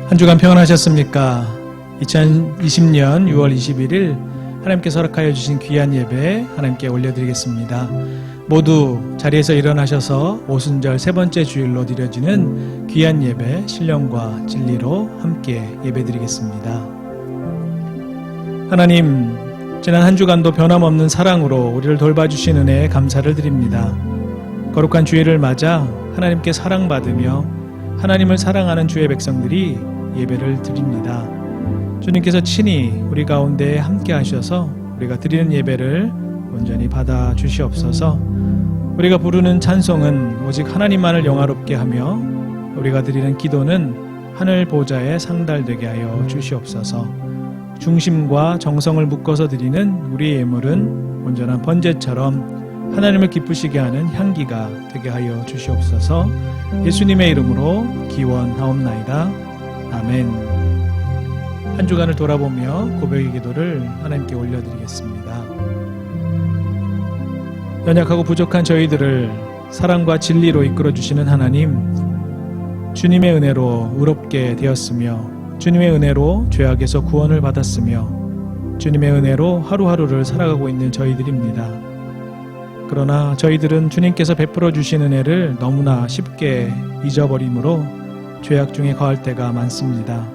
한 주간 평안하셨습니까? 2020년 6월 21일 하나님께서 허락하여 주신 귀한 예배 하나님께 올려드리겠습니다. 모두 자리에서 일어나셔서 오순절 세 번째 주일로 드려지는 귀한 예배 신령과 진리로 함께 예배드리겠습니다. 하나님, 지난 한 주간도 변함없는 사랑으로 우리를 돌봐주신 은혜에 감사를 드립니다. 거룩한 주일을 맞아 하나님께 사랑받으며 하나님을 사랑하는 주의 백성들이 예배를 드립니다. 주님께서 친히 우리 가운데 함께 하셔서 우리가 드리는 예배를 온전히 받아 주시옵소서. 우리가 부르는 찬송은 오직 하나님만을 영화롭게 하며 우리가 드리는 기도는 하늘 보좌에 상달되게 하여 주시옵소서. 중심과 정성을 묶어서 드리는 우리의 예물은 온전한 번제처럼 하나님을 기쁘시게 하는 향기가 되게 하여 주시옵소서. 예수님의 이름으로 기원하옵나이다. 아멘. 한 주간을 돌아보며 고백의 기도를 하나님께 올려드리겠습니다. 연약하고 부족한 저희들을 사랑과 진리로 이끌어주시는 하나님, 주님의 은혜로 의롭게 되었으며 주님의 은혜로 죄악에서 구원을 받았으며 주님의 은혜로 하루하루를 살아가고 있는 저희들입니다. 그러나 저희들은 주님께서 베풀어 주신 은혜를 너무나 쉽게 잊어버리므로 죄악 중에 거할 때가 많습니다.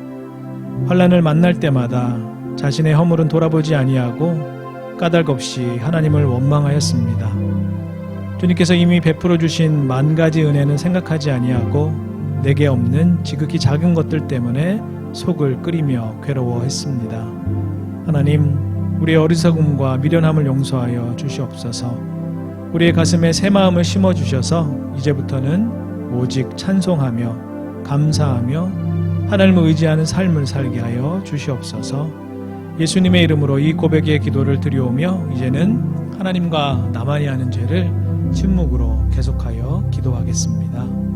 환난을 만날 때마다 자신의 허물은 돌아보지 아니하고 까닭없이 하나님을 원망하였습니다. 주님께서 이미 베풀어 주신 만 가지 은혜는 생각하지 아니하고 내게 없는 지극히 작은 것들 때문에 속을 끓이며 괴로워했습니다. 하나님, 우리의 어리석음과 미련함을 용서하여 주시옵소서. 우리의 가슴에 새 마음을 심어주셔서 이제부터는 오직 찬송하며 감사하며 하나님을 의지하는 삶을 살게 하여 주시옵소서. 예수님의 이름으로 이 고백의 기도를 드리오며 이제는 하나님과 나만이 하는 죄를 침묵으로 계속하여 기도하겠습니다.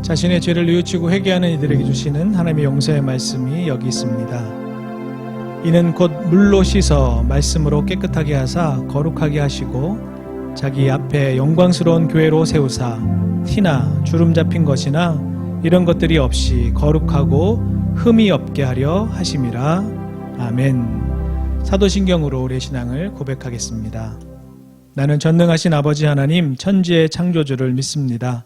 자신의 죄를 뉘우치고 회개하는 이들에게 주시는 하나님의 용서의 말씀이 여기 있습니다. 이는 곧 물로 씻어 말씀으로 깨끗하게 하사 거룩하게 하시고 자기 앞에 영광스러운 교회로 세우사 티나 주름 잡힌 것이나 이런 것들이 없이 거룩하고 흠이 없게 하려 하심이라. 아멘. 사도신경으로 우리의 신앙을 고백하겠습니다. 나는 전능하신 아버지 하나님 천지의 창조주를 믿습니다.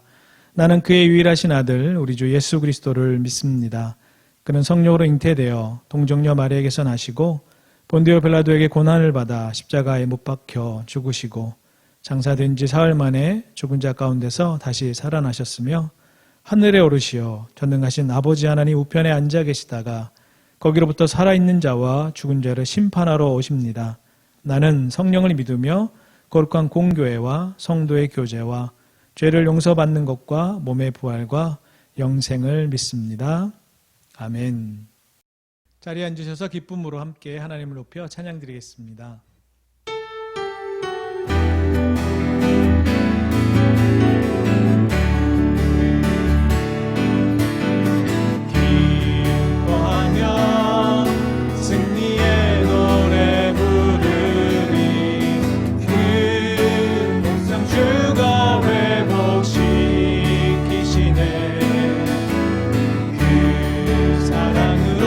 나는 그의 유일하신 아들 우리 주 예수 그리스도를 믿습니다. 그는 성령으로 잉태되어 동정녀 마리아에게서 나시고 본디오 빌라도에게 고난을 받아 십자가에 못 박혀 죽으시고 장사된 지 사흘 만에 죽은 자 가운데서 다시 살아나셨으며 하늘에 오르시어 전능하신 아버지 하나님 우편에 앉아 계시다가 거기로부터 살아있는 자와 죽은 자를 심판하러 오십니다. 나는 성령을 믿으며 거룩한 공교회와 성도의 교제와 죄를 용서받는 것과 몸의 부활과 영생을 믿습니다. 아멘. 자리에 앉으셔서 기쁨으로 함께 하나님을 높여 찬양드리겠습니다. 기뻐하며 승리의 노래 부르리 그 목숨 주가 회복시키시네 그 사랑으로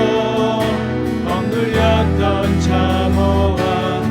억눌렸던 참호와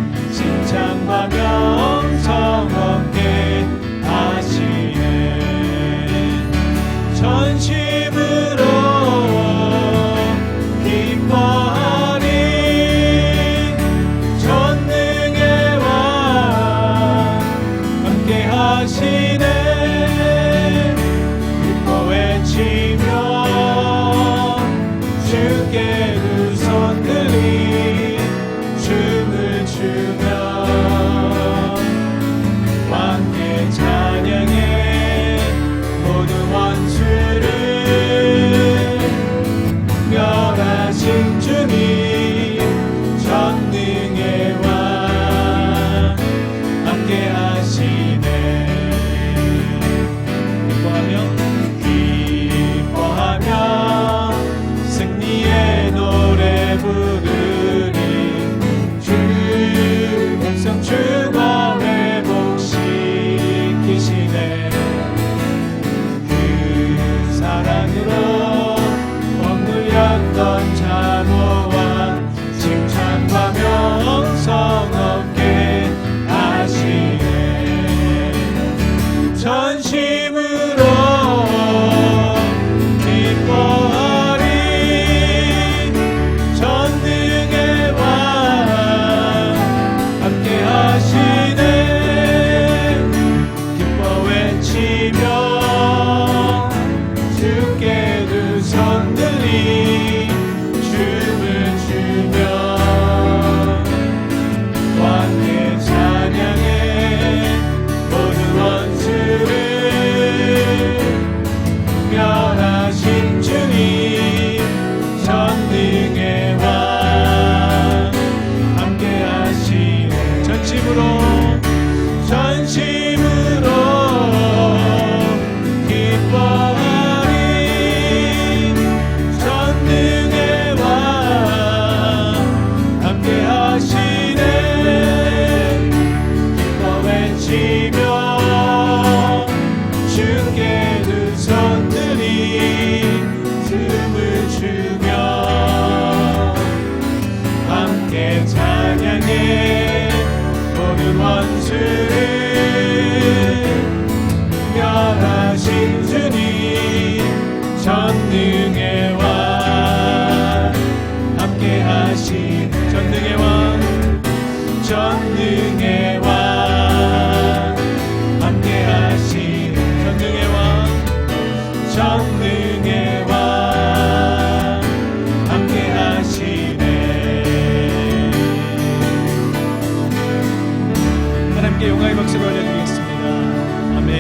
모든 원수를 멸하신 주님 전능의 왕 함께하신 전능의 왕 전능의 왕 함께하신 전능의 왕 전능의 왕 함께하시네. 하나님께 영광의 박수를 올려드리겠습니다. 아멘.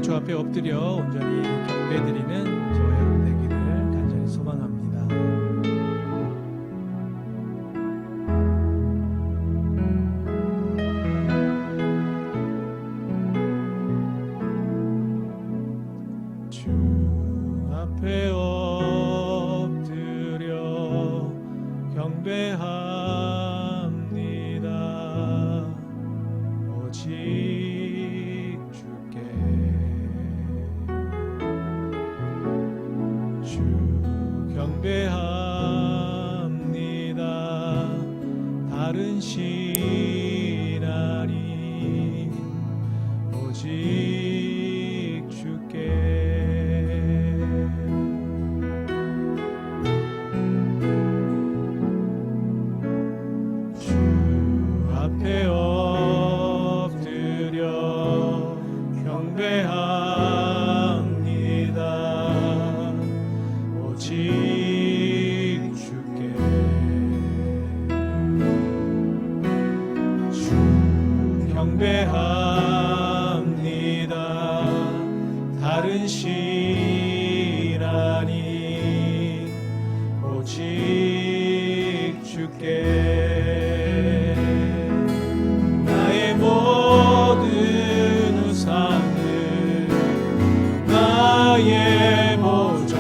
주 앞에 엎드려 온전히 경배드리는 저와 여러분 되기를 간절히 소망합니다. 주 앞에 엎드려 경배합니다. 오직 주께 경배합니다. 다른 신하리 오직 주께 주 앞에 엎드려 경배합니다. 오직 주께 주 경배합니다. 다른 신하니 오직 주께 나의 모든 우상을 나의 보좌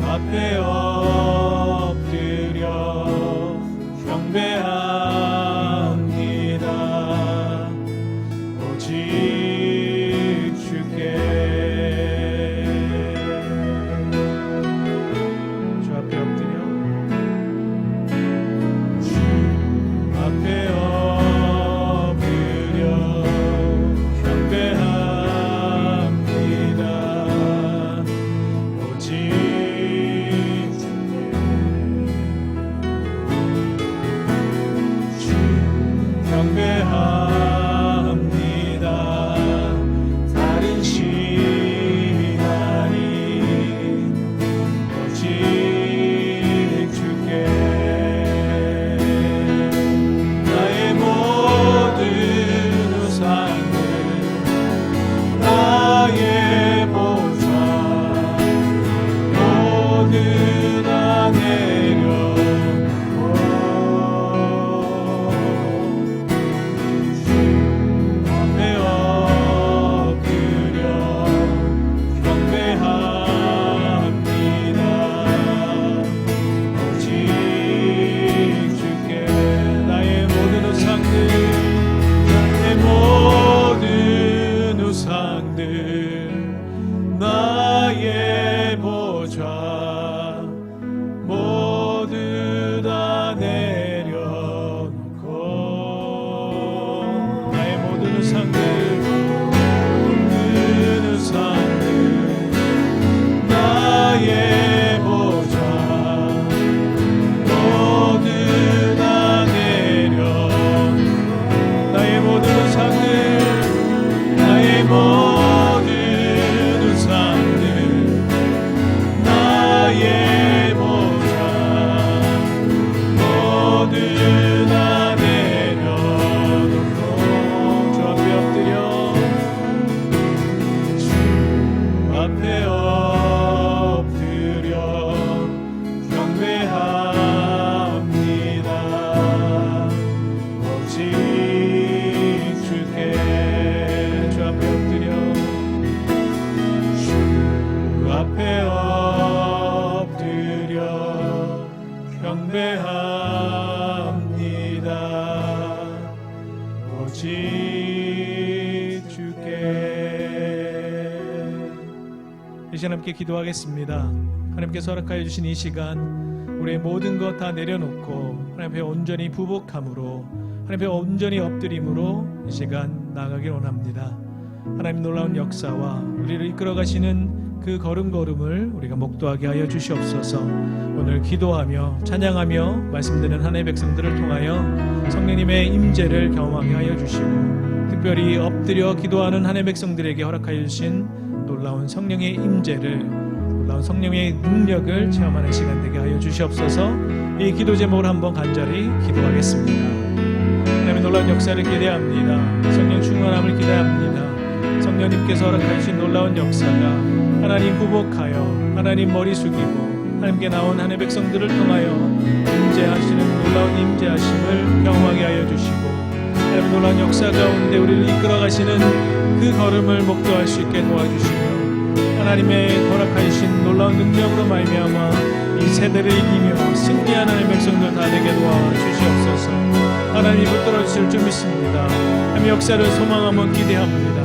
앞에 엎드려 경배합니다. 오직 주께 주 앞에 엎드려 주 앞에 엎드려 경배합니다. 오직 경배합니다. 다른 신하니 오직 주께 나의 모든 우상을 나의 보좌 모두 다 내려놓고 나의 보좌 모두 다 내려놓고 나의 모든 우상들 나의 보좌 모두 다 내려놓고 나의 모든 우상들 나의 모든 우상들 나의 보좌 모두 다 내려놓고 주 앞에 엎드려 주 앞에 엎드려 경배합니다. 오직 주께 주 앞에 엎드려 주 앞에 이 시간 함께 기도하겠습니다. 하나님께서 허락하여 주신 이 시간 우리의 모든 것 다 내려놓고 하나님 앞에 온전히 부복함으로 하나님 앞에 온전히 엎드림으로 이 시간 나아가길 원합니다. 하나님 놀라운 역사와 우리를 이끌어 가시는 그 걸음걸음을 우리가 목도하게 하여 주시옵소서. 오늘 기도하며 찬양하며 말씀드리는 하나님의 백성들을 통하여 성령님의 임재를 경험하게 하여 주시고 특별히 엎드려 기도하는 하나님의 백성들에게 허락하여 주신 놀라운 성령의 임재를 놀라운 성령의 능력을 체험하는 시간 되게 하여 주시옵소서. 이 기도 제목을 한번 간절히 기도하겠습니다. 하나님의 놀라운 역사를 기대합니다. 성령 충만함을 기대합니다. 성령님께서 허락하여 주신 놀라운 역사가 하나님 부복하여 하나님 머리 숙이고 하나님께 나온 하나님의 백성들을 통하여 임재하시는 놀라운 임재하심을 경험하게 하여 주시고 하나님의 놀라운 역사 가운데 우리를 이끌어 가시는 그 걸음을 목도할 수 있게 도와주시며 하나님의 허락하여 주신 놀라운 능력으로 말미암아 이 세대를 이기며 승리하는 하나님의 백성들 다 되게 도와주시옵소서. 하나님이 붙들어 주실 줄 믿습니다. 하나님의 역사를 소망하며 기대합니다.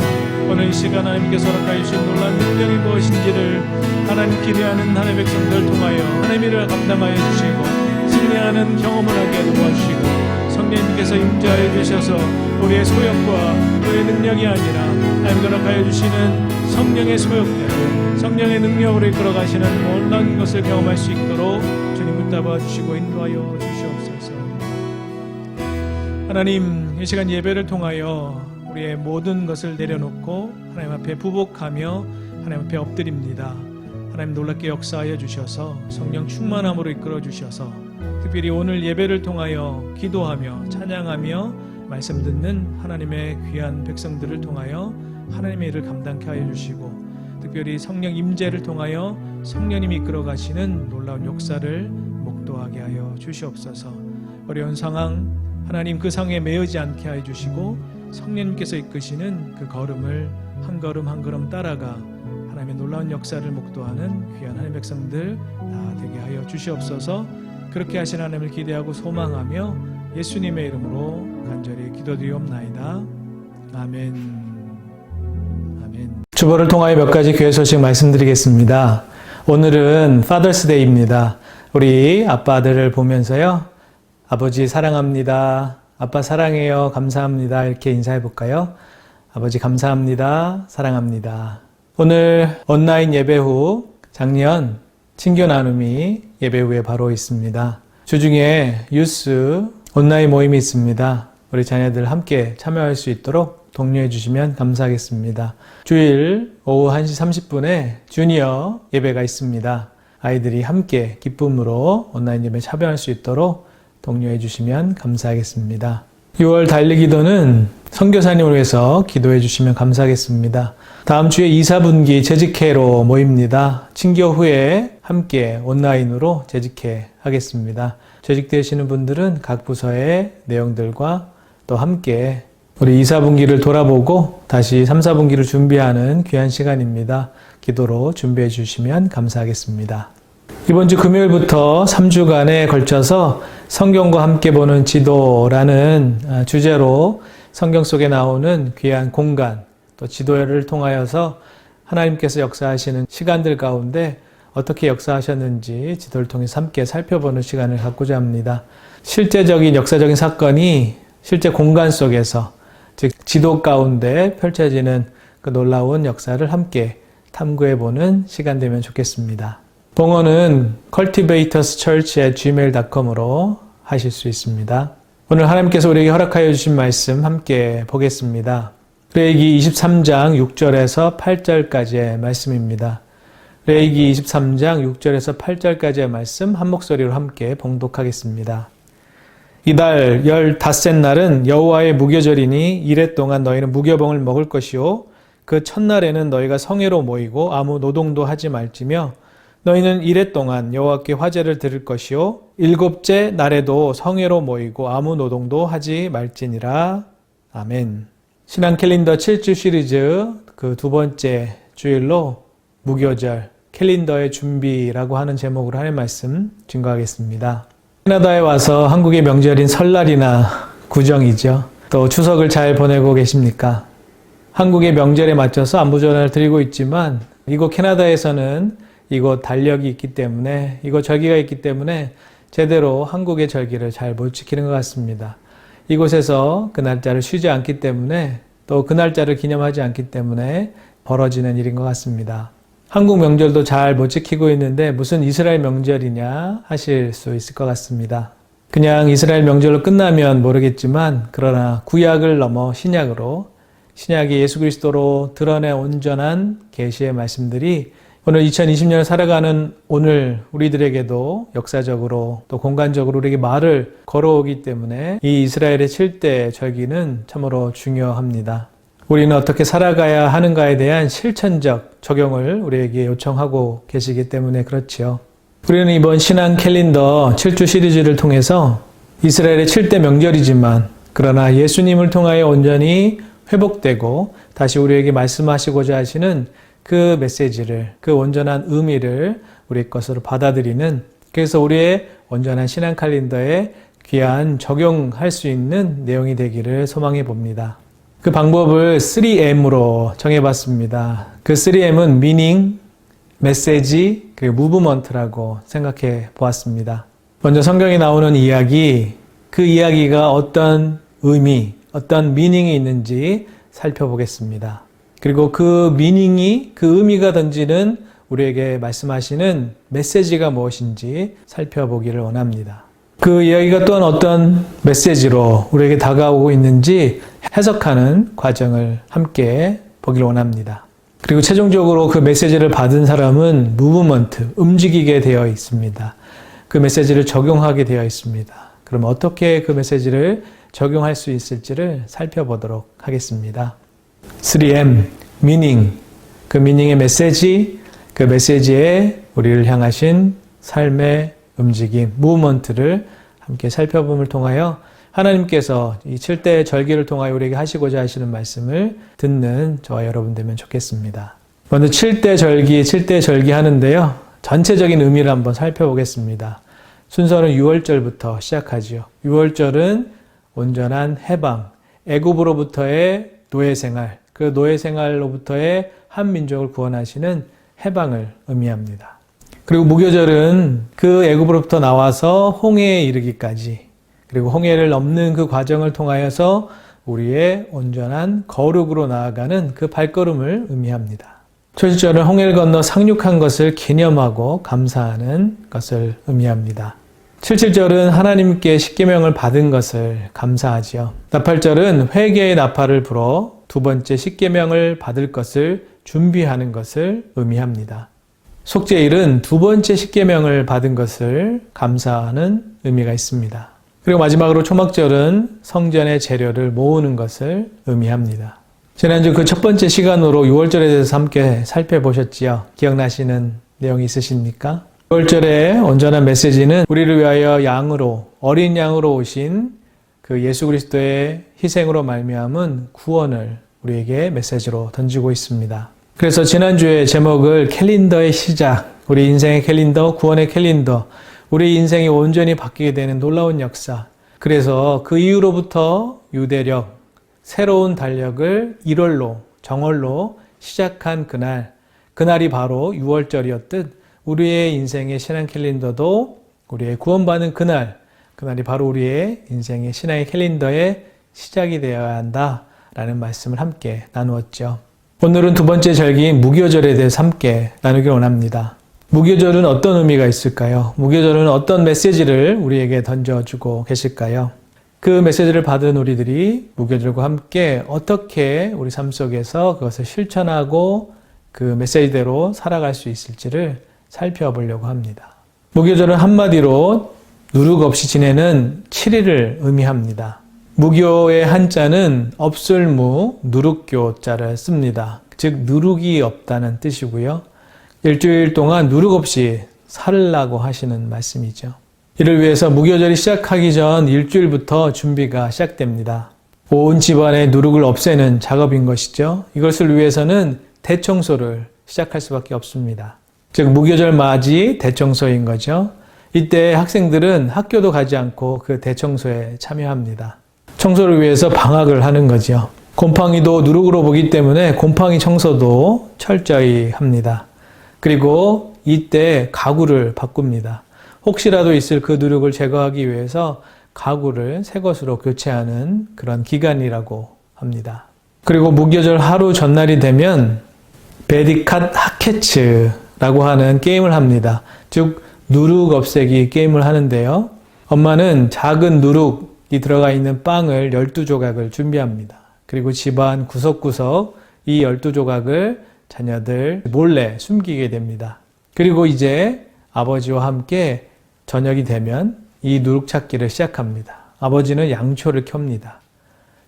오늘 이 시간 하나님께서 허락하여 주신 놀라운 능력이 무엇인지를 하나님 기대하는 하나님의 백성들을 통하여 하나님의 일을 감당하여 주시고 승리하는 경험을 하게 도와주시고 성령님께서 임재하여 주셔서 우리의 소욕과 우리의 능력이 아니라 하나님 허락하여 주시는 성령의 소욕대로 성령의 능력으로 이끌어 가시는 놀라운 것을 경험할 수 있도록 주님 붙잡아 주시고 인도하여 주시옵소서. 하나님 이 시간 예배를 통하여 우리의 모든 것을 내려놓고 하나님 앞에 부복하며 하나님 앞에 엎드립니다. 하나님 놀랍게 역사하여 주셔서 성령 충만함으로 이끌어 주셔서 특별히 오늘 예배를 통하여 기도하며 찬양하며 말씀 듣는 하나님의 귀한 백성들을 통하여 하나님의 일을 감당케 하여 주시고 특별히 성령 임재를 통하여 성령님이 이끌어 가시는 놀라운 역사를 목도하게 하여 주시옵소서. 어려운 상황 하나님 그 상황에 매이지 않게 하여 주시고 성령님께서 이끄시는 그 걸음을 한 걸음 한 걸음 따라가 하나님의 놀라운 역사를 목도하는 귀한 하나님의 백성들 다 되게 하여 주시옵소서. 그렇게 하신 하나님을 기대하고 소망하며 예수님의 이름으로 간절히 기도드리옵나이다. 아멘. 아멘. 주보를 통하여 몇 가지 교회 소식 말씀드리겠습니다. 오늘은 Father's Day입니다. 우리 아빠들을 보면서요. 아버지 사랑합니다. 아빠 사랑해요. 감사합니다. 이렇게 인사해 볼까요? 아버지 감사합니다. 사랑합니다. 오늘 온라인 예배 후 작년 친교 나눔이 예배 후에 바로 있습니다. 주중에 유스 온라인 모임이 있습니다. 우리 자녀들 함께 참여할 수 있도록 독려해 주시면 감사하겠습니다. 주일 오후 1시 30분에 주니어 예배가 있습니다. 아이들이 함께 기쁨으로 온라인 예배에 참여할 수 있도록 독려해 주시면 감사하겠습니다. 6월 달리기도는 선교사님을 위해서 기도해 주시면 감사하겠습니다. 다음 주에 2, 4분기 재직회로 모입니다. 친교 후에 함께 온라인으로 재직회 하겠습니다. 재직되시는 분들은 각 부서의 내용들과 또 함께 우리 2, 4분기를 돌아보고 다시 3, 4분기를 준비하는 귀한 시간입니다. 기도로 준비해 주시면 감사하겠습니다. 이번 주 금요일부터 3주간에 걸쳐서 성경과 함께 보는 지도라는 주제로 성경 속에 나오는 귀한 공간 또 지도를 통하여서 하나님께서 역사하시는 시간들 가운데 어떻게 역사하셨는지 지도를 통해서 함께 살펴보는 시간을 갖고자 합니다. 실제적인 역사적인 사건이 실제 공간 속에서 즉 지도 가운데 펼쳐지는 그 놀라운 역사를 함께 탐구해보는 시간 되면 좋겠습니다. 봉헌은 cultivatorschurch@gmail.com으로 하실 수 있습니다. 오늘 하나님께서 우리에게 허락하여 주신 말씀 함께 보겠습니다. 레위기 23장 6절에서 8절까지의 말씀입니다. 레위기 23장 6절에서 8절까지의 말씀 한 목소리로 함께 봉독하겠습니다. 이달 15날은 여호와의 무교절이니 이래 동안 너희는 무교봉을 먹을 것이요 그 첫날에는 너희가 성회로 모이고 아무 노동도 하지 말지며 너희는 이래 동안 여호와께 화제를 드릴 것이요 일곱째 날에도 성회로 모이고 아무 노동도 하지 말지니라. 아멘. 신앙 캘린더 7주 시리즈 그 두 번째 주일로 무교절 캘린더의 준비라고 하는 제목으로 하나님의 말씀 증거하겠습니다. 캐나다에 와서 한국의 명절인 설날이나 구정이죠. 또 추석을 잘 보내고 계십니까? 한국의 명절에 맞춰서 안부 전화를 드리고 있지만 이곳 캐나다에서는 이곳 달력이 있기 때문에, 이곳 절기가 있기 때문에 제대로 한국의 절기를 잘 못 지키는 것 같습니다. 이곳에서 그 날짜를 쉬지 않기 때문에, 또 그 날짜를 기념하지 않기 때문에 벌어지는 일인 것 같습니다. 한국 명절도 잘 못 지키고 있는데 무슨 이스라엘 명절이냐 하실 수 있을 것 같습니다. 그냥 이스라엘 명절로 끝나면 모르겠지만, 그러나 구약을 넘어 신약으로, 신약이 예수 그리스도로 드러내 온전한 계시의 말씀들이 오늘 2020년을 살아가는 오늘 우리들에게도 역사적으로 또 공간적으로 우리에게 말을 걸어오기 때문에 이 이스라엘의 7대 절기는 참으로 중요합니다. 우리는 어떻게 살아가야 하는가에 대한 실천적 적용을 우리에게 요청하고 계시기 때문에 그렇지요. 우리는 이번 신앙 캘린더 7주 시리즈를 통해서 이스라엘의 7대 명절이지만, 그러나 예수님을 통하여 온전히 회복되고 다시 우리에게 말씀하시고자 하시는 그 메시지를, 그 온전한 의미를 우리 것으로 받아들이는, 그래서 우리의 온전한 신앙 캘린더에 귀한 적용할 수 있는 내용이 되기를 소망해 봅니다. 그 방법을 3M으로 정해봤습니다. 그 3M은 meaning, 메시지, 그 무브먼트라고 생각해 보았습니다. 먼저 성경에 나오는 이야기, 그 이야기가 어떤 의미, 어떤 미닝이 있는지 살펴보겠습니다. 그리고 그 미닝이, 그 의미가 던지는 우리에게 말씀하시는 메시지가 무엇인지 살펴보기를 원합니다. 그 이야기가 또한 어떤 메시지로 우리에게 다가오고 있는지 해석하는 과정을 함께 보기를 원합니다. 그리고 최종적으로 그 메시지를 받은 사람은 무브먼트, 움직이게 되어 있습니다. 그 메시지를 적용하게 되어 있습니다. 그럼 어떻게 그 메시지를 적용할 수 있을지를 살펴보도록 하겠습니다. 3M, meaning, 그 meaning의 메시지, 그 메시지에 우리를 향하신 삶의 움직임, 무브먼트를 함께 살펴봄을 통하여 하나님께서 이 7대 절기를 통하여 우리에게 하시고자 하시는 말씀을 듣는 저와 여러분 되면 좋겠습니다. 먼저 7대 절기 하는데요. 전체적인 의미를 한번 살펴보겠습니다. 순서는 6월절부터 시작하지요. 6월절은 온전한 해방, 애굽으로부터의 노예생활, 그 노예생활로부터의 한 민족을 구원하시는 해방을 의미합니다. 그리고 무교절은 그 애굽으로부터 나와서 홍해에 이르기까지, 그리고 홍해를 넘는 그 과정을 통하여서 우리의 온전한 거룩으로 나아가는 그 발걸음을 의미합니다. 초실절은 홍해를 건너 상륙한 것을 기념하고 감사하는 것을 의미합니다. 77절은 하나님께 십계명을 받은 것을 감사하지요. 나팔절은 회개의 나팔을 불어 두 번째 십계명을 받을 것을 준비하는 것을 의미합니다. 속죄일은 두 번째 십계명을 받은 것을 감사하는 의미가 있습니다. 그리고 마지막으로 초막절은 성전의 재료를 모으는 것을 의미합니다. 지난주 그 첫 번째 시간으로 6월절에 대해서 함께 살펴보셨지요. 기억나시는 내용이 있으십니까? 6월절의 온전한 메시지는 우리를 위하여 양으로, 어린 양으로 오신 그 예수 그리스도의 희생으로 말미암은 구원을 우리에게 메시지로 던지고 있습니다. 그래서 지난주에 제목을 캘린더의 시작, 우리 인생의 캘린더, 구원의 캘린더, 우리 인생이 온전히 바뀌게 되는 놀라운 역사. 그래서 그 이후로부터 유대력, 새로운 달력을 1월로, 정월로 시작한 그날이 바로 6월절이었듯 우리의 인생의 신앙 캘린더도 우리의 구원받는 그날이 바로 우리의 인생의 신앙의 캘린더의 시작이 되어야 한다라는 말씀을 함께 나누었죠. 오늘은 두 번째 절기인 무교절에 대해서 함께 나누길 원합니다. 무교절은 어떤 의미가 있을까요? 무교절은 어떤 메시지를 우리에게 던져주고 계실까요? 그 메시지를 받은 우리들이 무교절과 함께 어떻게 우리 삶 속에서 그것을 실천하고 그 메시지대로 살아갈 수 있을지를 살펴보려고 합니다. 무교절은 한마디로 누룩 없이 지내는 7일을 의미합니다. 무교의 한자는 업술무, 누룩교자를 씁니다. 즉 누룩이 없다는 뜻이고요. 일주일 동안 누룩 없이 살라고 하시는 말씀이죠. 이를 위해서 무교절이 시작하기 전 일주일부터 준비가 시작됩니다. 온 집안의 누룩을 없애는 작업인 것이죠. 이것을 위해서는 대청소를 시작할 수밖에 없습니다. 즉 무교절 맞이 대청소인 거죠. 이때 학생들은 학교도 가지 않고 그 대청소에 참여합니다. 청소를 위해서 방학을 하는 거죠. 곰팡이도 누룩으로 보기 때문에 곰팡이 청소도 철저히 합니다. 그리고 이때 가구를 바꿉니다. 혹시라도 있을 그 누룩을 제거하기 위해서 가구를 새 것으로 교체하는 그런 기간이라고 합니다. 그리고 무교절 하루 전날이 되면 베디캇 하케츠라고 하는 게임을 합니다. 즉 누룩 없애기 게임을 하는데요. 엄마는 작은 누룩이 들어가 있는 빵을 12조각을 준비합니다. 그리고 집안 구석구석 이 12조각을 자녀들 몰래 숨기게 됩니다. 그리고 이제 아버지와 함께 저녁이 되면 이 누룩 찾기를 시작합니다. 아버지는 양초를 켭니다.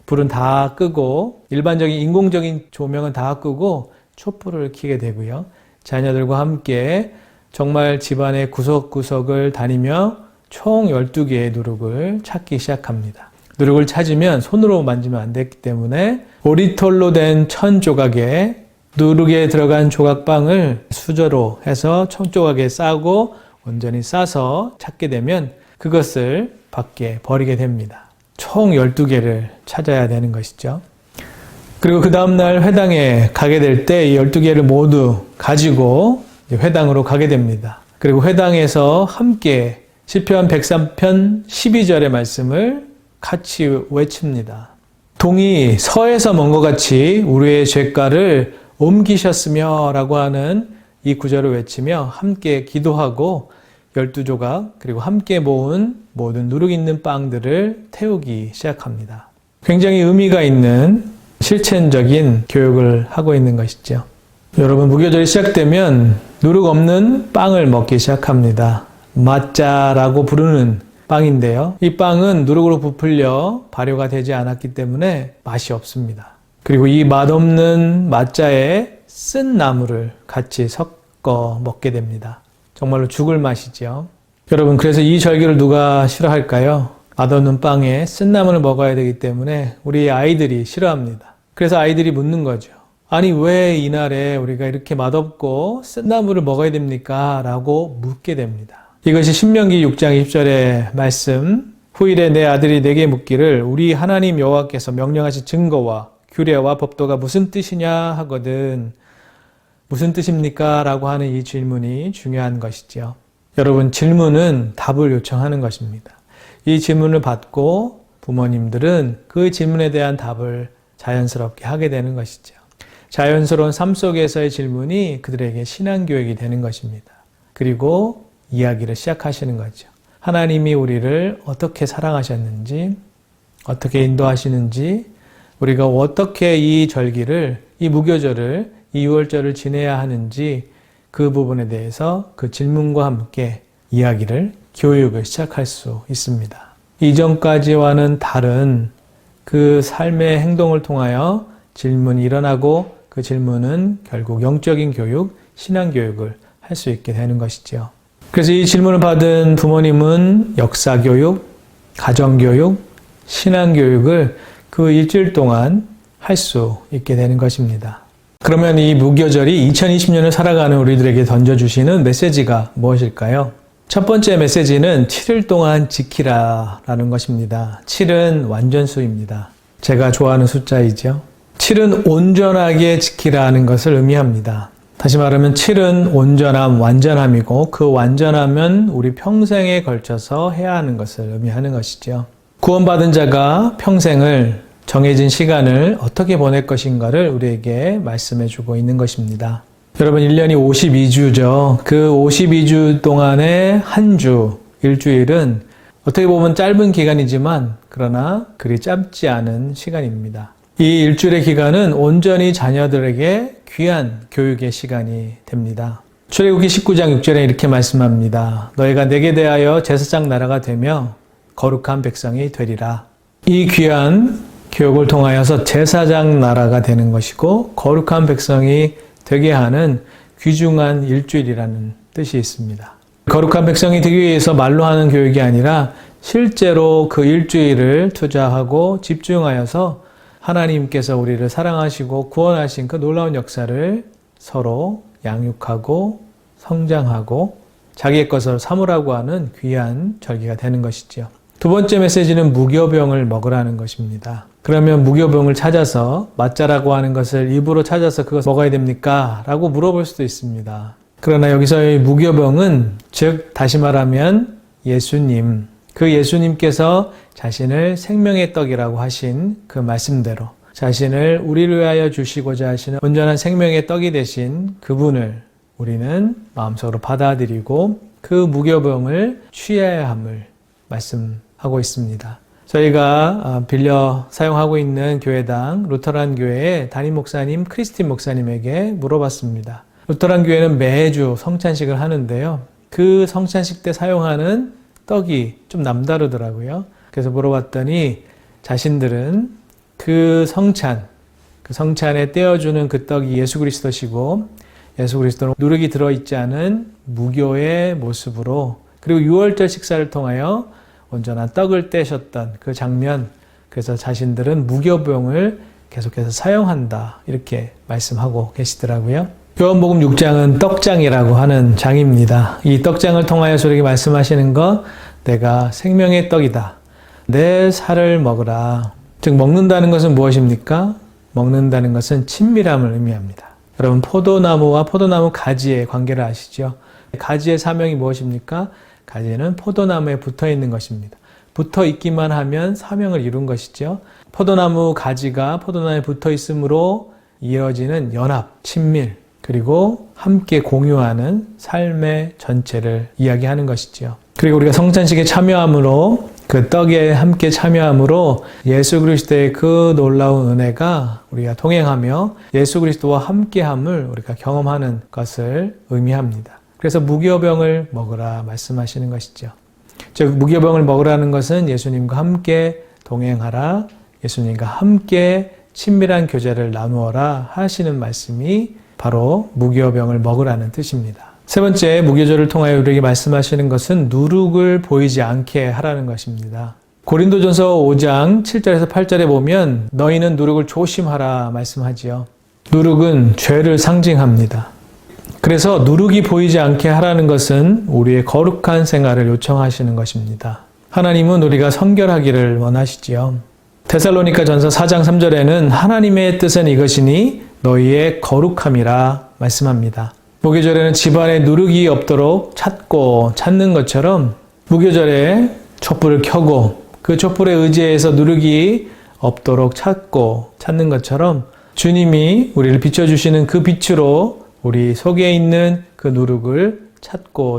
불은 다 끄고 일반적인 인공적인 조명은 다 끄고 촛불을 켜게 되고요. 자녀들과 함께 정말 집안의 구석구석을 다니며 총 12개의 누룩을 찾기 시작합니다. 누룩을 찾으면 손으로 만지면 안 되기 때문에 오리톨로 된 1000조각의 누룩에 들어간 조각빵을 수저로 해서 1000조각에 싸고 온전히 싸서 찾게 되면 그것을 밖에 버리게 됩니다. 총 12개를 찾아야 되는 것이죠. 그리고 그 다음날 회당에 가게 될 때 이 12개를 모두 가지고 회당으로 가게 됩니다. 그리고 회당에서 함께 시편 103편 12절의 말씀을 같이 외칩니다. 동이 서에서 먼 것 같이 우리의 죄가를 옮기셨으며 라고 하는 이 구절을 외치며 함께 기도하고 12조각 그리고 함께 모은 모든 누룩 있는 빵들을 태우기 시작합니다. 굉장히 의미가 있는 실천적인 교육을 하고 있는 것이죠. 여러분 무교절이 시작되면 누룩 없는 빵을 먹기 시작합니다. 마짜라고 부르는 빵인데요. 이 빵은 누룩으로 부풀려 발효가 되지 않았기 때문에 맛이 없습니다. 그리고 이 맛없는 마짜에 쓴 나물을 같이 섞어 먹게 됩니다. 정말로 죽을 맛이죠. 여러분 그래서 이 절기를 누가 싫어할까요? 맛없는 빵에 쓴 나물을 먹어야 되기 때문에 우리 아이들이 싫어합니다. 그래서 아이들이 묻는 거죠. 아니 왜 이날에 우리가 이렇게 맛없고 쓴 나물을 먹어야 됩니까? 라고 묻게 됩니다. 이것이 신명기 6장 20절의 말씀 후일에 내 아들이 내게 묻기를 우리 하나님 여호와께서 명령하신 증거와 규례와 법도가 무슨 뜻이냐 하거든. 무슨 뜻입니까? 라고 하는 이 질문이 중요한 것이죠. 여러분 질문은 답을 요청하는 것입니다. 이 질문을 받고 부모님들은 그 질문에 대한 답을 자연스럽게 하게 되는 것이죠. 자연스러운 삶 속에서의 질문이 그들에게 신앙교육이 되는 것입니다. 그리고 이야기를 시작하시는 거죠. 하나님이 우리를 어떻게 사랑하셨는지, 어떻게 인도하시는지, 우리가 어떻게 이 절기를, 이 무교절을, 이 유월절을 지내야 하는지 그 부분에 대해서 그 질문과 함께 이야기를, 교육을 시작할 수 있습니다. 이전까지와는 다른 그 삶의 행동을 통하여 질문이 일어나고 그 질문은 결국 영적인 교육, 신앙교육을 할 수 있게 되는 것이죠. 그래서 이 질문을 받은 부모님은 역사교육, 가정교육, 신앙교육을 그 일주일 동안 할 수 있게 되는 것입니다. 그러면 이 무교절이 2020년을 살아가는 우리들에게 던져주시는 메시지가 무엇일까요? 첫 번째 메시지는 7일 동안 지키라 라는 것입니다. 7은 완전수입니다. 제가 좋아하는 숫자이죠. 7은 온전하게 지키라는 것을 의미합니다. 다시 말하면 7은 온전함, 완전함이고 그 완전함은 우리 평생에 걸쳐서 해야 하는 것을 의미하는 것이죠. 구원받은 자가 평생을 정해진 시간을 어떻게 보낼 것인가를 우리에게 말씀해 주고 있는 것입니다. 여러분 1년이 52주죠. 그 52주 동안의 한 주, 일주일은 어떻게 보면 짧은 기간이지만 그러나 그리 짧지 않은 시간입니다. 이 일주일의 기간은 온전히 자녀들에게 귀한 교육의 시간이 됩니다. 출애굽기 19장 6절에 이렇게 말씀합니다. 너희가 내게 대하여 제사장 나라가 되며 거룩한 백성이 되리라. 이 귀한 교육을 통하여서 제사장 나라가 되는 것이고 거룩한 백성이 되게 하는 귀중한 일주일이라는 뜻이 있습니다. 거룩한 백성이 되기 위해서 말로 하는 교육이 아니라 실제로 그 일주일을 투자하고 집중하여서 하나님께서 우리를 사랑하시고 구원하신 그 놀라운 역사를 서로 양육하고 성장하고 자기의 것을 삼으라고 하는 귀한 절기가 되는 것이죠. 두 번째 메시지는 무교병을 먹으라는 것입니다. 그러면 무교병을 찾아서 맞자라고 하는 것을 입으로 찾아서 그것 먹어야 됩니까? 라고 물어볼 수도 있습니다. 그러나 여기서의 무교병은 즉 다시 말하면 예수님, 그 예수님께서 자신을 생명의 떡이라고 하신 그 말씀대로 자신을 우리를 위하여 주시고자 하시는 온전한 생명의 떡이 되신 그분을 우리는 마음속으로 받아들이고 그 무교병을 취해야 함을 말씀하고 있습니다. 저희가 빌려 사용하고 있는 교회당 루터란 교회의 담임 목사님 크리스틴 목사님에게 물어봤습니다. 루터란 교회는 매주 성찬식을 하는데요. 그 성찬식 때 사용하는 떡이 좀 남다르더라고요. 그래서 물어봤더니 자신들은 그 성찬에 떼어주는 그 떡이 예수 그리스도시고 예수 그리스도는 누룩이 들어있지 않은 무교의 모습으로 그리고 유월절 식사를 통하여 온전한 떡을 떼셨던 그 장면, 그래서 자신들은 무교병을 계속해서 사용한다 이렇게 말씀하고 계시더라고요. 요한복음 6장은 떡장이라고 하는 장입니다. 이 떡장을 통하여서 이렇게 말씀하시는 거, 내가 생명의 떡이다. 내 살을 먹으라. 즉 먹는다는 것은 무엇입니까? 먹는다는 것은 친밀함을 의미합니다. 여러분 포도나무와 포도나무 가지의 관계를 아시죠? 가지의 사명이 무엇입니까? 가지는 포도나무에 붙어 있는 것입니다. 붙어 있기만 하면 사명을 이룬 것이죠. 포도나무 가지가 포도나무에 붙어 있으므로 이어지는 연합, 친밀, 그리고 함께 공유하는 삶의 전체를 이야기하는 것이죠. 그리고 우리가 성찬식에 참여함으로 그 떡에 함께 참여함으로 예수 그리스도의 그 놀라운 은혜가 우리가 동행하며 예수 그리스도와 함께함을 우리가 경험하는 것을 의미합니다. 그래서 무교병을 먹으라 말씀하시는 것이죠. 즉 무교병을 먹으라는 것은 예수님과 함께 동행하라, 예수님과 함께 친밀한 교제를 나누어라 하시는 말씀이 바로 무교병을 먹으라는 뜻입니다. 세 번째, 무교절을 통하여 우리에게 말씀하시는 것은 누룩을 보이지 않게 하라는 것입니다. 고린도전서 5장 7절에서 8절에 보면 너희는 누룩을 조심하라 말씀하지요. 누룩은 죄를 상징합니다. 그래서 누룩이 보이지 않게 하라는 것은 우리의 거룩한 생활을 요청하시는 것입니다. 하나님은 우리가 성결하기를 원하시지요. 데살로니가 전서 4장 3절에는 하나님의 뜻은 이것이니 너희의 거룩함이라 말씀합니다. 무교절에는 집안에 누룩이 없도록 찾는 것처럼 무교절에 촛불을 켜고 그 촛불에 의지해서 누룩이 없도록 찾는 것처럼 주님이 우리를 비춰주시는 그 빛으로 우리 속에 있는 그 누룩을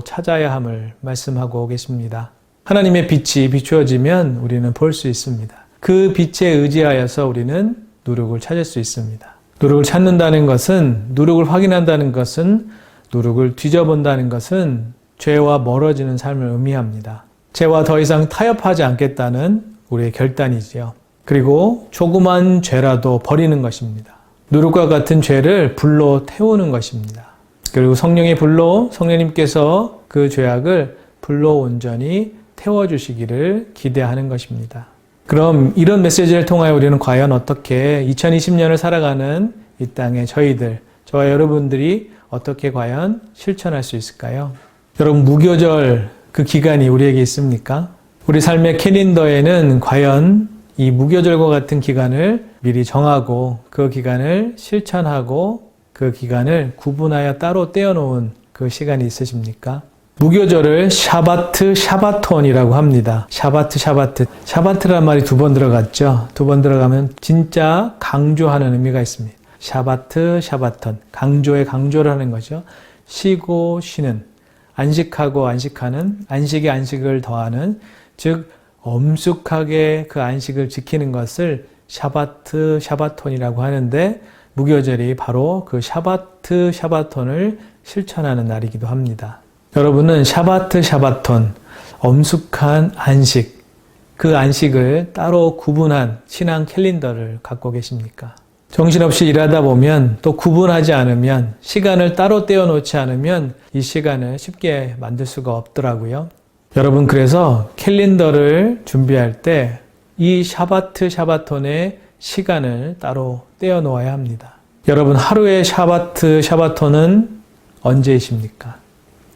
찾아야 함을 말씀하고 계십니다. 하나님의 빛이 비추어지면 우리는 볼 수 있습니다. 그 빛에 의지하여서 우리는 누룩을 찾을 수 있습니다. 누룩을 찾는다는 것은, 누룩을 확인한다는 것은, 누룩을 뒤져본다는 것은 죄와 멀어지는 삶을 의미합니다. 죄와 더 이상 타협하지 않겠다는 우리의 결단이지요. 그리고 조그만 죄라도 버리는 것입니다. 누룩과 같은 죄를 불로 태우는 것입니다. 그리고 성령의 불로, 성령님께서 그 죄악을 불로 온전히 태워주시기를 기대하는 것입니다. 그럼 이런 메시지를 통하여 우리는 과연 어떻게 2020년을 살아가는 이 땅의 저와 여러분들이 어떻게 과연 실천할 수 있을까요? 여러분 무교절 그 기간이 우리에게 있습니까? 우리 삶의 캘린더에는 과연 이 무교절과 같은 기간을 미리 정하고 그 기간을 실천하고 그 기간을 구분하여 따로 떼어놓은 그 시간이 있으십니까? 무교절을 샤바톤이라고 합니다. 샤바트란 말이 2번 들어갔죠. 2번 들어가면 진짜 강조하는 의미가 있습니다. 샤바톤. 강조를 하는 거죠. 쉬고 쉬는, 안식하고 안식하는, 안식에 안식을 더하는, 즉 엄숙하게 그 안식을 지키는 것을 샤바톤이라고 하는데 무교절이 바로 그 샤바톤을 실천하는 날이기도 합니다. 여러분은 샤바톤, 엄숙한 안식, 그 안식을 따로 구분한 신앙 캘린더를 갖고 계십니까? 정신없이 일하다 보면 또 구분하지 않으면 시간을 따로 떼어놓지 않으면 이 시간을 쉽게 만들 수가 없더라고요. 여러분 그래서 캘린더를 준비할 때 이 샤바톤의 시간을 따로 떼어놓아야 합니다. 여러분 하루의 샤바톤은 언제이십니까?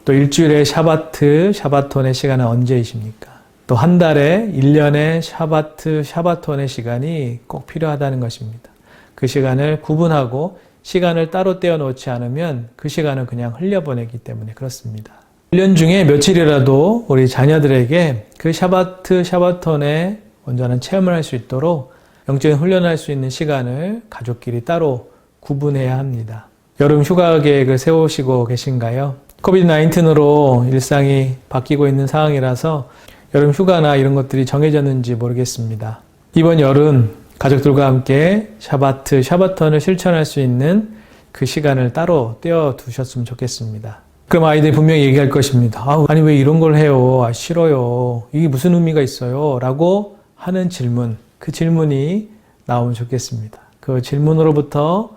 또 일주일의 샤바톤의 시간은 언제이십니까? 또 한 달에 1년의 샤바트, 샤바톤의 시간이 꼭 필요하다는 것입니다. 그 시간을 구분하고 시간을 따로 떼어놓지 않으면 그 시간은 그냥 흘려보내기 때문에 그렇습니다. 1년 중에 며칠이라도 우리 자녀들에게 그 샤바트, 샤바톤의 온전한 체험을 할 수 있도록 영적인 훈련할 수 있는 시간을 가족끼리 따로 구분해야 합니다. 여름 휴가 계획을 세우시고 계신가요? 코비드-19으로 일상이 바뀌고 있는 상황이라서 여름 휴가나 이런 것들이 정해졌는지 모르겠습니다. 이번 여름 가족들과 함께 샤바트, 샤바톤을 실천할 수 있는 그 시간을 따로 떼어두셨으면 좋겠습니다. 그럼 아이들이 분명히 얘기할 것입니다. 아니 왜 이런 걸 해요? 싫어요. 이게 무슨 의미가 있어요? 라고 하는 질문, 그 질문이 나오면 좋겠습니다. 그 질문으로부터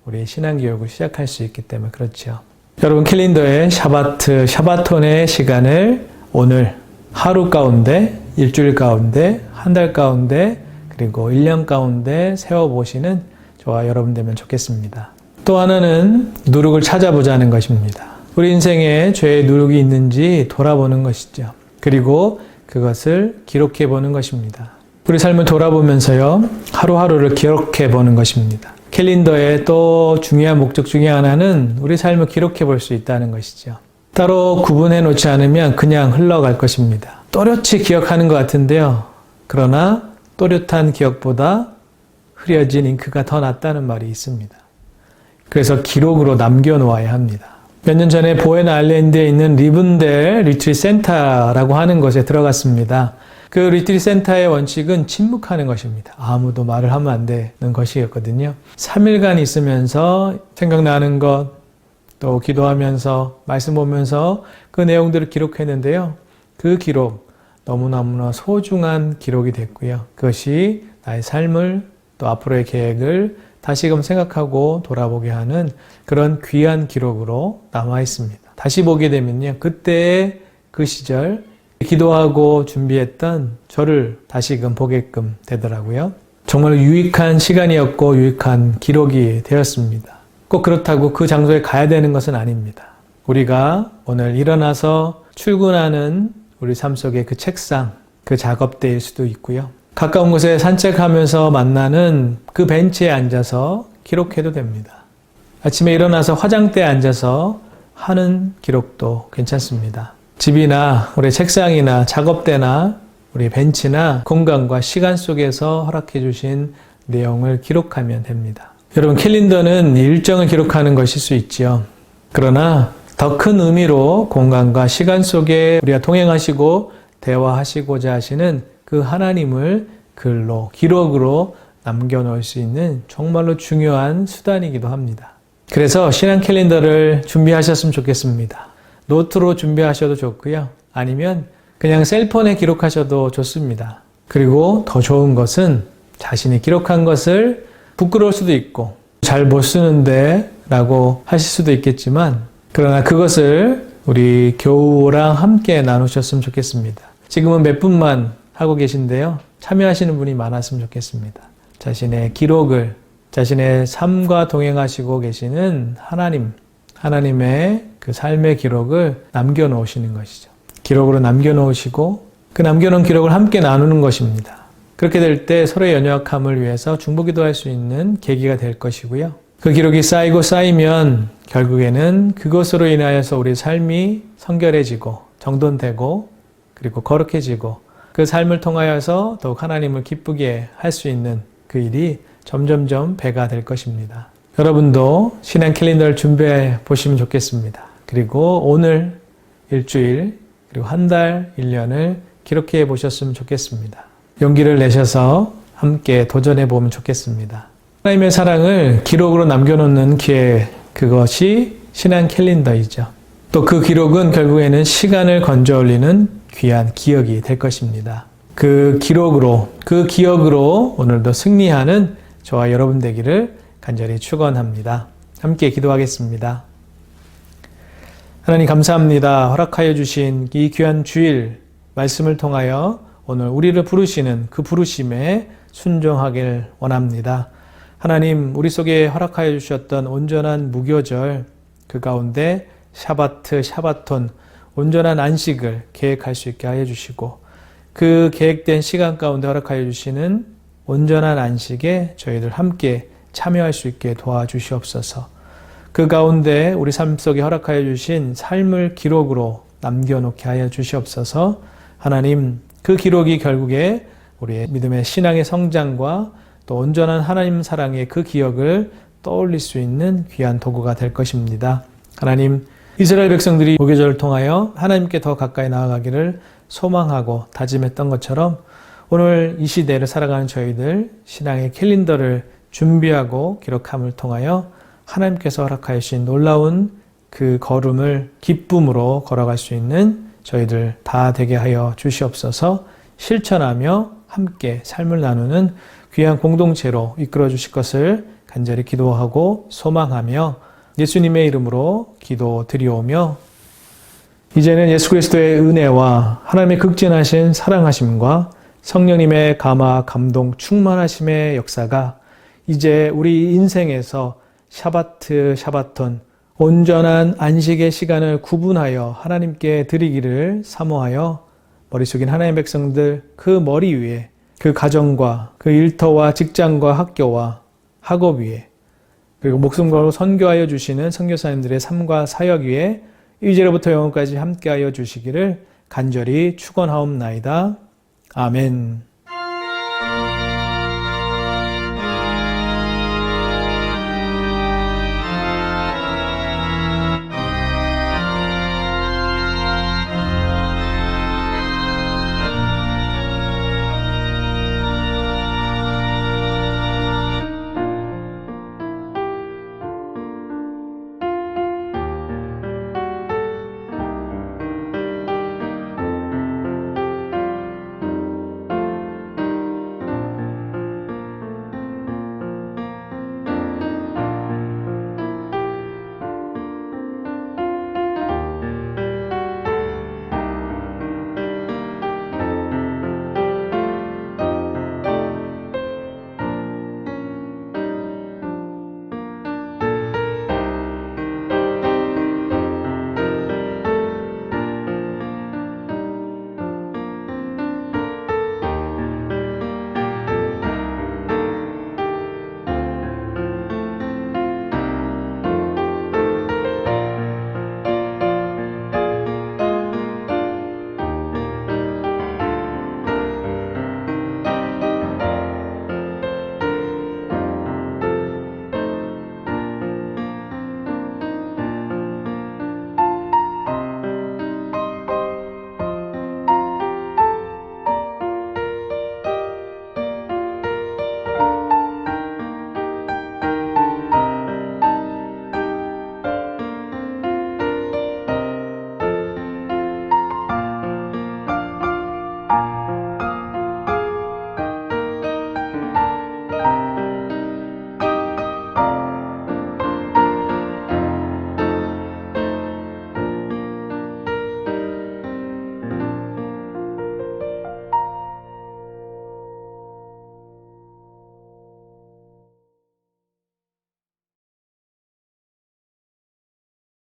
우리 신앙교육을 시작할 수 있기 때문에 그렇죠. 여러분 캘린더에 샤바트, 샤바톤의 시간을 오늘 하루 가운데, 일주일 가운데, 한 달 가운데, 그리고 1년 가운데 세워보시는 저와 여러분 되면 좋겠습니다. 또 하나는 누룩을 찾아보자는 것입니다. 우리 인생에 죄의 누룩이 있는지 돌아보는 것이죠. 그리고 그것을 기록해 보는 것입니다. 우리 삶을 돌아보면서요, 하루하루를 기록해 보는 것입니다. 캘린더의 또 중요한 목적 중에 하나는 우리 삶을 기록해 볼 수 있다는 것이죠. 따로 구분해 놓지 않으면 그냥 흘러갈 것입니다. 또렷이 기억하는 것 같은데요. 그러나 또렷한 기억보다 흐려진 잉크가 더 낫다는 말이 있습니다. 그래서 기록으로 남겨놓아야 합니다. 몇 년 전에 보엔 아일랜드에 있는 리븐델 리트릿 센터라고 하는 곳에 들어갔습니다. 그 리트릿 센터의 원칙은 침묵하는 것입니다. 아무도 말을 하면 안 되는 것이었거든요. 3일간 있으면서 생각나는 것, 또 기도하면서 말씀 보면서 그 내용들을 기록했는데요. 그 기록 너무너무나 소중한 기록이 됐고요. 그것이 나의 삶을 또 앞으로의 계획을 다시금 생각하고 돌아보게 하는 그런 귀한 기록으로 남아 있습니다. 다시 보게 되면요. 그때의 그 시절 기도하고 준비했던 저를 다시금 보게끔 되더라고요. 정말 유익한 시간이었고 유익한 기록이 되었습니다. 꼭 그렇다고 그 장소에 가야 되는 것은 아닙니다. 우리가 오늘 일어나서 출근하는 우리 삶 속의 그 책상, 그 작업대일 수도 있고요. 가까운 곳에 산책하면서 만나는 그 벤치에 앉아서 기록해도 됩니다. 아침에 일어나서 화장대에 앉아서 하는 기록도 괜찮습니다. 집이나 우리 책상이나 작업대나 우리 벤치나 공간과 시간 속에서 허락해 주신 내용을 기록하면 됩니다. 여러분 캘린더는 일정을 기록하는 것일 수 있지요. 그러나 더 큰 의미로 공간과 시간 속에 우리가 동행하시고 대화하시고자 하시는 그 하나님을 글로, 기록으로 남겨놓을 수 있는 정말로 중요한 수단이기도 합니다. 그래서 신앙 캘린더를 준비하셨으면 좋겠습니다. 노트로 준비하셔도 좋고요. 아니면 그냥 셀폰에 기록하셔도 좋습니다. 그리고 더 좋은 것은 자신이 기록한 것을 부끄러울 수도 있고 잘 못 쓰는데 라고 하실 수도 있겠지만 그러나 그것을 우리 교우랑 함께 나누셨으면 좋겠습니다. 지금은 몇 분만 하고 계신데요. 참여하시는 분이 많았으면 좋겠습니다. 자신의 기록을, 자신의 삶과 동행하시고 계시는 하나님의 그 삶의 기록을 남겨놓으시는 것이죠. 기록으로 남겨놓으시고 그 남겨놓은 기록을 함께 나누는 것입니다. 그렇게 될 때 서로의 연약함을 위해서 중보기도할 수 있는 계기가 될 것이고요. 그 기록이 쌓이고 쌓이면 결국에는 그것으로 인하여서 우리 삶이 성결해지고 정돈되고 그리고 거룩해지고 그 삶을 통하여서 더욱 하나님을 기쁘게 할 수 있는 그 일이 점점점 배가 될 것입니다. 여러분도 신앙 캘린더를 준비해 보시면 좋겠습니다. 그리고 오늘 일주일 그리고 한 달, 1년을 기록해 보셨으면 좋겠습니다. 용기를 내셔서 함께 도전해 보면 좋겠습니다. 하나님의 사랑을 기록으로 남겨놓는 기회, 그것이 신앙 캘린더이죠. 또 그 기록은 결국에는 시간을 건져 올리는 귀한 기억이 될 것입니다. 그 기억으로 오늘도 승리하는 저와 여러분 되기를 간절히 축원합니다. 함께 기도하겠습니다. 하나님 감사합니다. 허락하여 주신 이 귀한 주일 말씀을 통하여 오늘 우리를 부르시는 그 부르심에 순종하길 원합니다. 하나님 우리 속에 허락하여 주셨던 온전한 무교절 그 가운데 샤바트, 샤바톤 온전한 안식을 계획할 수 있게 하여 주시고 그 계획된 시간 가운데 허락하여 주시는 온전한 안식에 저희들 함께 참여할 수 있게 도와주시옵소서. 그 가운데 우리 삶 속에 허락하여 주신 삶을 기록으로 남겨놓게 하여 주시옵소서. 하나님, 그 기록이 결국에 우리의 믿음의 신앙의 성장과 또 온전한 하나님 사랑의 그 기억을 떠올릴 수 있는 귀한 도구가 될 것입니다. 하나님, 이스라엘 백성들이 무교절을 통하여 하나님께 더 가까이 나아가기를 소망하고 다짐했던 것처럼 오늘 이 시대를 살아가는 저희들 신앙의 캘린더를 준비하고 기록함을 통하여 하나님께서 허락하여 주신 놀라운 그 걸음을 기쁨으로 걸어갈 수 있는 저희들 다 되게 하여 주시옵소서. 실천하며 함께 삶을 나누는 귀한 공동체로 이끌어 주실 것을 간절히 기도하고 소망하며 예수님의 이름으로 기도드리오며 이제는 예수 그리스도의 은혜와 하나님의 극진하신 사랑하심과 성령님의 감화, 감동, 충만하심의 역사가 이제 우리 인생에서 샤바트, 샤바톤, 온전한 안식의 시간을 구분하여 하나님께 드리기를 사모하여 머리 숙인 하나님의 백성들 그 머리 위에 그 가정과 그 일터와 직장과 학교와 학업 위에 그리고 목숨 걸고 선교하여 주시는 선교사님들의 삶과 사역 위에 이제로부터 영원까지 함께하여 주시기를 간절히 축원하옵나이다. 아멘.